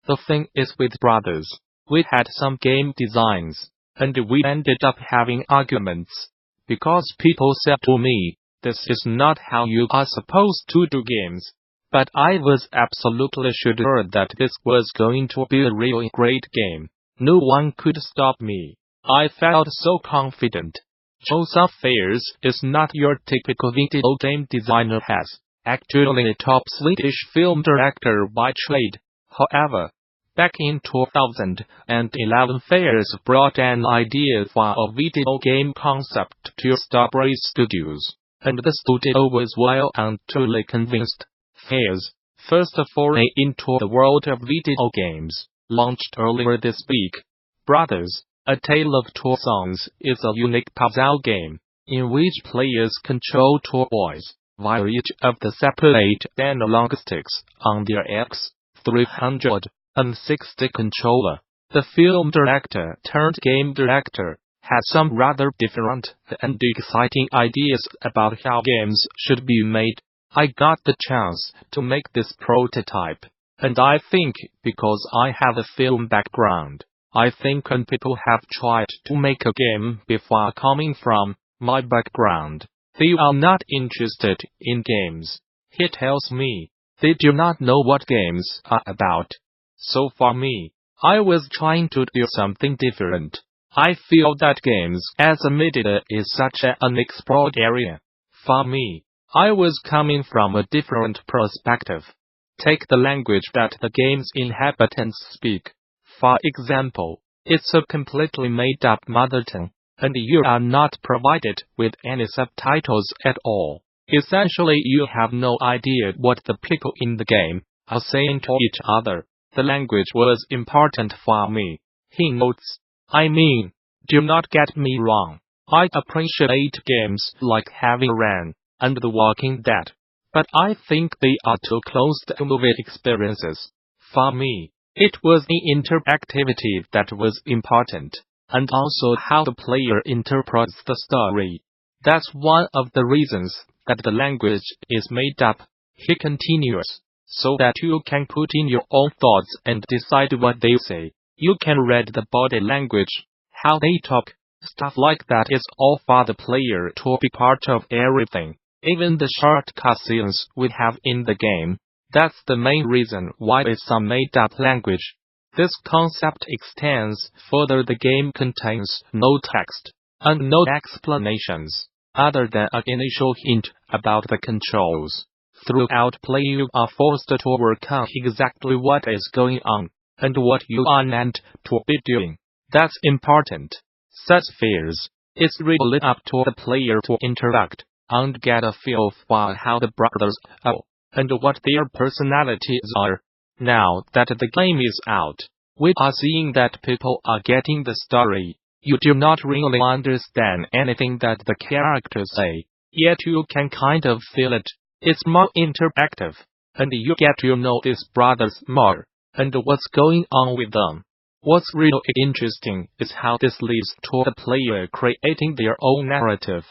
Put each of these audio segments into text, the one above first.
The thing is with brothers, we had some game designs, and we ended up having arguments. Because people said to me, this is not how you are supposed to do games. But I was absolutely sure that this was going to be a really great game. No one could stop me. I felt so confident. Josef Fares is not your typical video game designer. Has actually a top Swedish film director by trade. However, back in 2011, Fares brought an idea for a video game concept to Starbreeze Studios, and the studio was well and truly convinced. Fares' first foray into the world of video games, launched earlier this week. Brothers, A Tale of Two Sons is a unique puzzle game, in which players control two boys, via each of the separate analog sticks on their X360 controller. The film director turned game director had some rather different and exciting ideas about how games should be made. I got the chance to make this prototype, and I think because I have a film background, I think when people have tried to make a game before coming from my background, they are not interested in games. He tells me they do not know what games are about. So for me, I was trying to do something different. I feel that games as a media is such an unexplored area. For me, I was coming from a different perspective. Take the language that the game's inhabitants speak. For example, it's a completely made-up mother tongue, and you are not provided with any subtitles at all. Essentially, you have no idea what the people in the game are saying to each other. The language was important for me. He notes, I mean, do not get me wrong. I appreciate games like Heavy Rain and The Walking Dead, but I think they are too close to movie experiences. For me, it was the interactivity that was important, and also how the player interprets the story. That's one of the reasons that the language is made up, he continues, so that you can put in your own thoughts and decide what they say. You can read the body language, how they talk, stuff like that is all for the player to be part of everything. Even the short cutscenes we have in the game. That's the main reason why it's a made-up language. This concept extends further. The game contains no text and no explanations, other than an initial hint about the controls. Throughout play you are forced to work out exactly what is going on, and what you are meant to be doing. That's important. Says Fares. It's really up to the player to interact and get a feel for how the brothers are, and what their personalities are. Now that the game is out, we are seeing that people are getting the story. You do not really understand anything that the characters say, yet you can kind of feel it. It's more interactive, and you get to know these brothers more, and what's going on with them. What's really interesting is how this leads to the player creating their own narrative.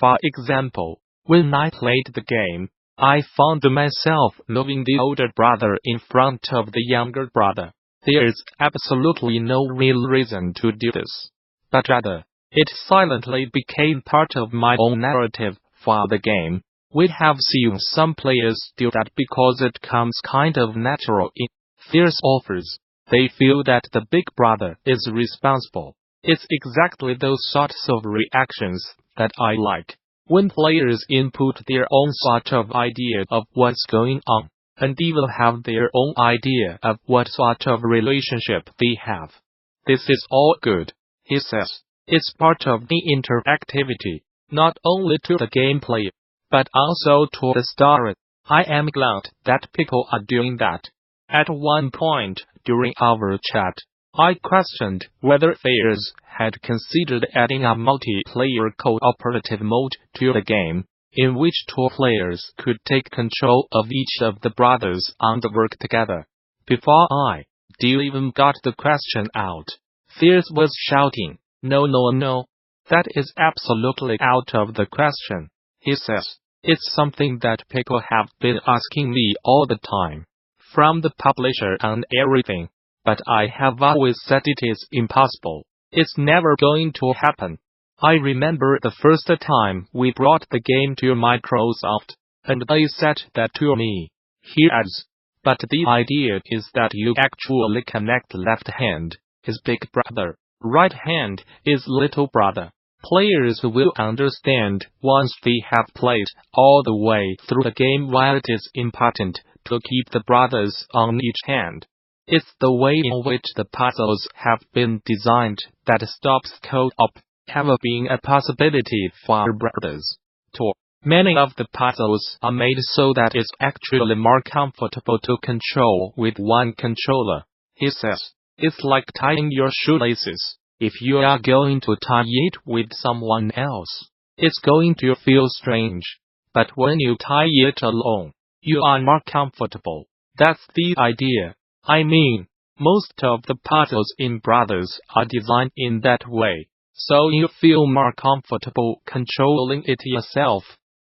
For example, when I played the game, I found myself moving the older brother in front of the younger brother. There is absolutely no real reason to do this, but rather, it silently became part of my own narrative for the game. We have seen some players do that because it comes kind of natural in Fierce offers. They feel that the big brother is responsible. It's exactly those sorts of reactions that I like. When players input their own sort of idea of what's going on, and even have their own idea of what sort of relationship they have. This is all good, he says. It's part of the interactivity, not only to the gameplay, but also to the story. I am glad that people are doing that. At one point during our chat, I questioned whether Fares had considered adding a multiplayer cooperative mode to the game, in which two players could take control of each of the brothers and work together. Before I even got the question out, Fares was shouting, "No, no, no. That is absolutely out of the question," he says. It's something that people have been asking me all the time. From the publisher and everything. but I have always said it is impossible. It's never going to happen. I remember the first time we brought the game to Microsoft, and they said that to me. He adds, but the idea is that you actually connect left hand is big brother, right hand is little brother. Players will understand once they have played all the way through the game why it is important to keep the brothers on each hand. It's the way in which the puzzles have been designed that stops co-op ever being a possibility for brothers. Many of the puzzles are made so that it's actually more comfortable to control with one controller. He says, it's like tying your shoelaces. If you are going to tie it with someone else, it's going to feel strange. But when you tie it alone, you are more comfortable. That's the idea. I mean, most of the puzzles in Brothers are designed in that way, so you feel more comfortable controlling it yourself.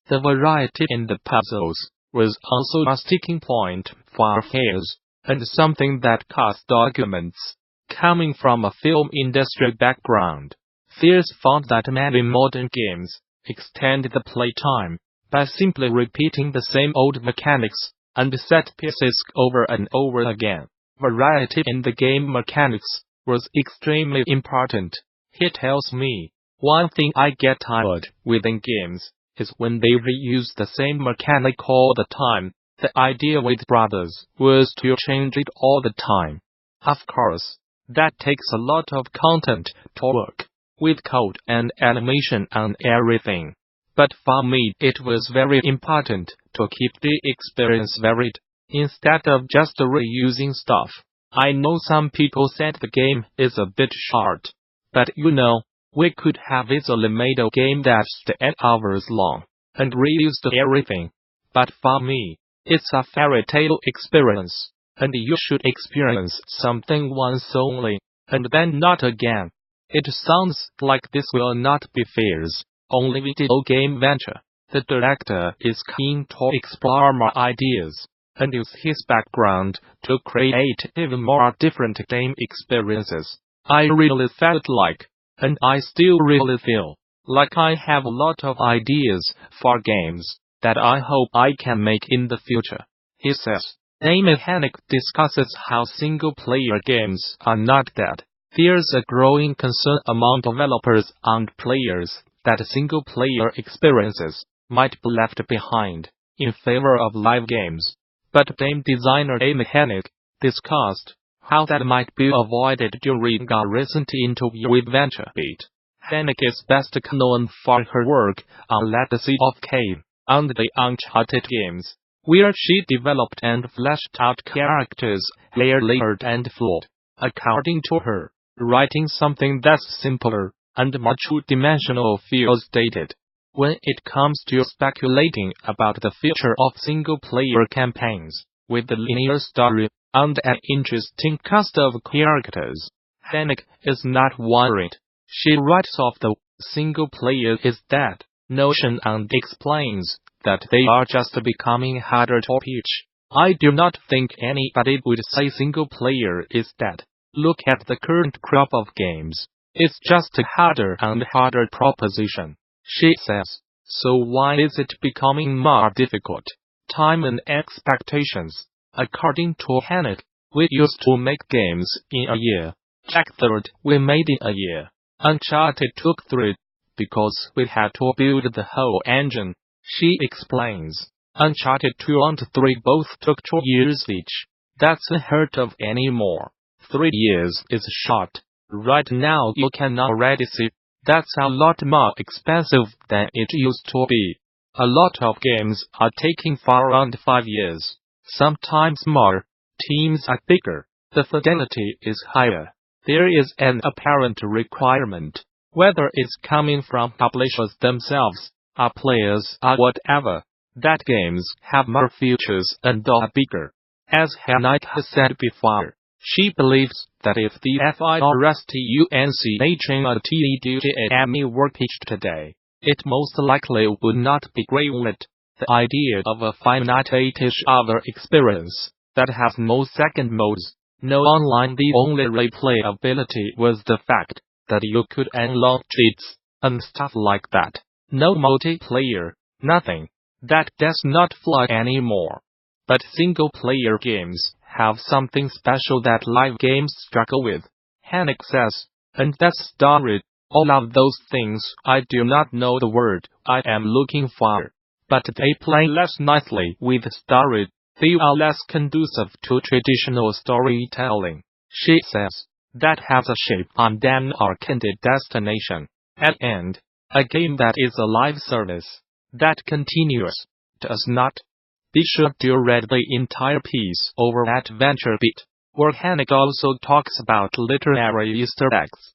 The variety in the puzzles was also a sticking point for Fares, and something that caused arguments. Coming from a film industry background, Fares found that many modern games extend the playtime by simply repeating the same old mechanics and set pieces over and over again. Variety in the game mechanics was extremely important. He tells me, one thing I get tired with in games is when they reuse the same mechanic all the time. The idea with Brothers was to change it all the time. Of course, that takes a lot of content to work, with code and animation and everything. But for me it was very important to keep the experience varied, instead of just reusing stuff. I know some people said the game is a bit short, but we could have easily made a game that's 8 hours long, and reused everything. But for me, it's a fairy tale experience, and you should experience something once only, and then not again. It sounds like this will not be Fares' only video game venture. The director is keen to explore more ideas, and use his background to create even more different game experiences. I really felt like, and I still really feel, like I have a lot of ideas for games that I hope I can make in the future. He says, VentureBeat Hennig discusses how single-player games are not dead. There's a growing concern among developers and players that single-player experiences might be left behind in favor of live games. But game designer VentureBeat Hennig discussed how that might be avoided during a recent interview with VentureBeat. Hennig is best known for her work on Legacy of Kain and the Uncharted games, where she developed and fleshed out characters layered and flawed. According to her, writing something that's simpler and more two-dimensional feels dated. When it comes to speculating about the future of single-player campaigns, with a linear story and an interesting cast of characters, Hennig is not worried. She writes off the single-player is dead notion and explains that they are just becoming harder to pitch. I do not think anybody would say single-player is dead. Look at the current crop of games. It's just a harder and harder proposition, she says. So why is it becoming more difficult? Time and expectations. According to Hennig, we used to make games in a year. Jak III we made in a year. Uncharted took 3, because we had to build the whole engine. She explains. Uncharted 2 and 3 both took 2 years each. That's unheard of anymore. 3 years is short. Right now you can already see that's a lot more expensive than it used to be. A lot of games are taking for around 5 years, sometimes more. Teams are bigger. The fidelity is higher. There is an apparent requirement, whether it's coming from publishers themselves, or players or whatever, that games have more features and are bigger. As Hennig has said before, she believes that if the FIRSTUNCHARTEDGAME were pitched today, it most likely would not be greenlit. The idea of a finite 8-ish hour experience that has no second modes No online. The only replayability was the fact that you could unlock cheats and stuff like that. No multiplayer, nothing. That does not fly anymore. But single-player games have something special that live games struggle with, Hennig says, and that's Starbreeze. All of those things I do not know the word I am looking for. But they play less nicely with Starbreeze. They are less conducive to traditional storytelling, she says. That has a shape on an arcade destination. At end, a game that is a live service that continues does not. Be sure to read the entire piece over at VentureBeat, where Hennig also talks about literary Easter eggs.